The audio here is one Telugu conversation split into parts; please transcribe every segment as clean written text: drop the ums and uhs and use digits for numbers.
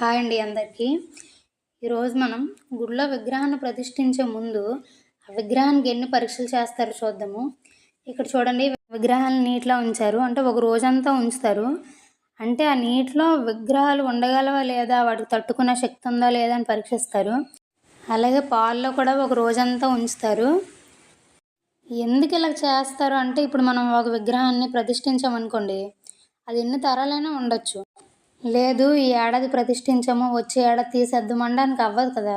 హాయ్ అండి అందరికీ. ఈరోజు మనం గుడిలో విగ్రహాన్ని ప్రతిష్ఠించే ముందు ఆ విగ్రహానికి ఎన్ని పరీక్షలు చేస్తారో చూద్దాము. ఇక్కడ చూడండి, విగ్రహాన్ని నీటిలో ఉంచారు. అంటే ఒక రోజంతా ఉంచుతారు. అంటే ఆ నీటిలో విగ్రహాలు ఉండగలవా లేదా, వాటికి తట్టుకునే శక్తి ఉందా లేదా అని పరీక్షిస్తారు. అలాగే పాల్లో కూడా ఒక రోజంతా ఉంచుతారు. ఎందుకు ఇలా చేస్తారు అంటే, ఇప్పుడు మనం ఒక విగ్రహాన్ని ప్రతిష్ఠించామనుకోండి, అది ఎన్ని తరాలైనా ఉండొచ్చు. లేదు, ఈ ఏడాది ప్రతిష్ఠించాము, వచ్చే ఏడాది తీసేద్దాం అనడానికి అవ్వదు కదా.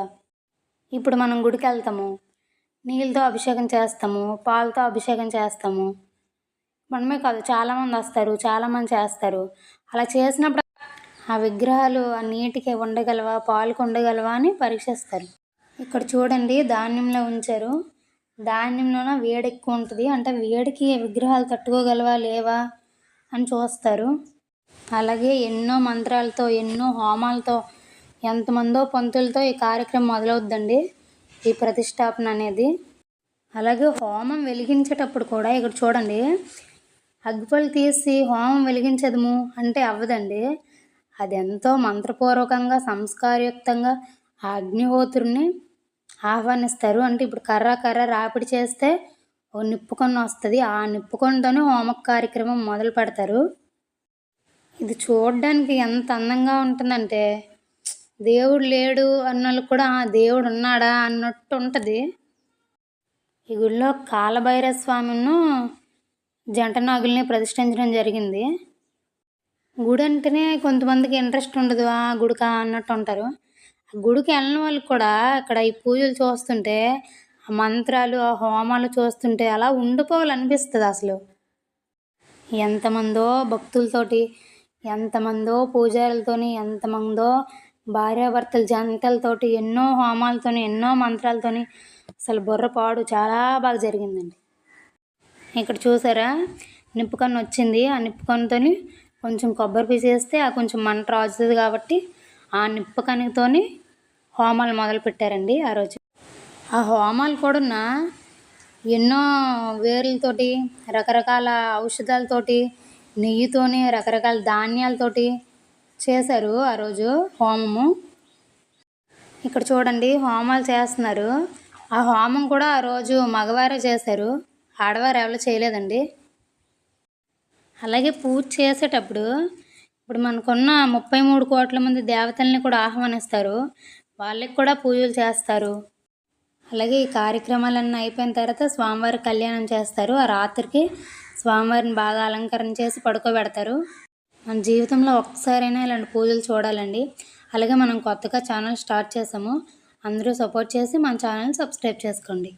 ఇప్పుడు మనం గుడికి వెళ్తాము, నీళ్ళతో అభిషేకం చేస్తాము, పాలతో అభిషేకం చేస్తాము. మనమే కాదు, చాలామంది వస్తారు, చాలామంది చేస్తారు. అలా చేసినప్పుడు ఆ విగ్రహాలు ఆ నీటికి ఉండగలవా, పాలకు ఉండగలవా అని పరీక్షిస్తారు. ఇక్కడ చూడండి, ధాన్యంలో ఉంచారు. ధాన్యంలోన వేడి ఎక్కువ ఉంటుంది. అంటే వేడికి విగ్రహాలు తట్టుకోగలవా లేవా అని చూస్తారు. అలాగే ఎన్నో మంత్రాలతో, ఎన్నో హోమాలతో, ఎంతమందో పంతులతో ఈ కార్యక్రమం మొదలవుద్దండి, ఈ ప్రతిష్టాపన అనేది. అలాగే హోమం వెలిగించేటప్పుడు కూడా ఇక్కడ చూడండి, అగ్గిపుల్ల తీసి హోమం వెలిగించదము అంటే అవ్వదండి. అది ఎంతో మంత్రపూర్వకంగా, సంస్కారయుక్తంగా ఆ అగ్నిహోత్రుని ఆహ్వానిస్తారు. అంటే ఇప్పుడు కర్ర రాపిడి చేస్తే ఓ నిప్పుకొన్న వస్తుంది. ఆ నిప్పుకొనతోనే హోమ కార్యక్రమం మొదలు పెడతారు. ఇది చూడడానికి ఎంత అందంగా ఉంటుందంటే, దేవుడు లేడు అన్నోళ్ళకి కూడా దేవుడు ఉన్నాడా అన్నట్టు ఉంటుంది. ఈ గుడిలో కాలభైరవ స్వామిను జంట నాగుల్ని ప్రతిష్ఠించడం జరిగింది. గుడి అంటేనే కొంతమందికి ఇంట్రెస్ట్ ఉండదు, ఆ గుడికా అన్నట్టు ఉంటారు. ఆ గుడికి వెళ్ళిన వాళ్ళకి కూడా ఇక్కడ ఈ పూజలు చూస్తుంటే, ఆ మంత్రాలు, ఆ హోమాలు చూస్తుంటే అలా ఉండిపోవాలనిపిస్తుంది అసలు. ఎంతమందో భక్తులతోటి, ఎంతమందో పూజారులతోని, ఎంతమందో భార్యాభర్తల జంటలతోటి, ఎన్నో హోమాలతోని, ఎన్నో మంత్రాలతోని అసలు బుర్రపాడు చాలా బాగా జరిగిందండి. ఇక్కడ చూసారా, నిప్పుకన్ను వచ్చింది. ఆ నిప్పుకన్నుతోని కొంచెం కొబ్బరి పీసేస్తే ఆ కొంచెం మంట రాజుతుంది కాబట్టి ఆ నిప్పుకన్నుతోని హోమాలు మొదలు పెట్టారండి ఆ రోజు. ఆ హోమాలు కూడా ఎన్నో వేర్లతోటి, రకరకాల ఔషధాలతోటి, నెయ్యితోని, రకరకాల ధాన్యాలతోటి చేశారు ఆ రోజు హోమము. ఇక్కడ చూడండి, హోమాలు చేస్తున్నారు. ఆ హోమం కూడా ఆ రోజు మగవారే చేశారు, ఆడవారు ఎవరు చేయలేదండి. అలాగే పూజ చేసేటప్పుడు ఇప్పుడు మనకున్న 33 కోట్ల మంది దేవతల్ని కూడా ఆహ్వానిస్తారు. వాళ్ళకి కూడా పూజలు చేస్తారు. అలాగే ఈ కార్యక్రమాలన్నీ అయిపోయిన తర్వాత స్వామివారి కళ్యాణం చేస్తారు. ఆ రాత్రికి స్వామివారిని బాగా అలంకరణ చేసి పడుకోబెడతారు. మన జీవితంలో ఒక్కసారైనా ఇలాంటి పూజలు చూడాలండి. అలాగే మనం కొత్తగా ఛానల్ స్టార్ట్ చేసాము. అందరూ సపోర్ట్ చేసి మన ఛానల్ని సబ్స్క్రైబ్ చేసుకోండి.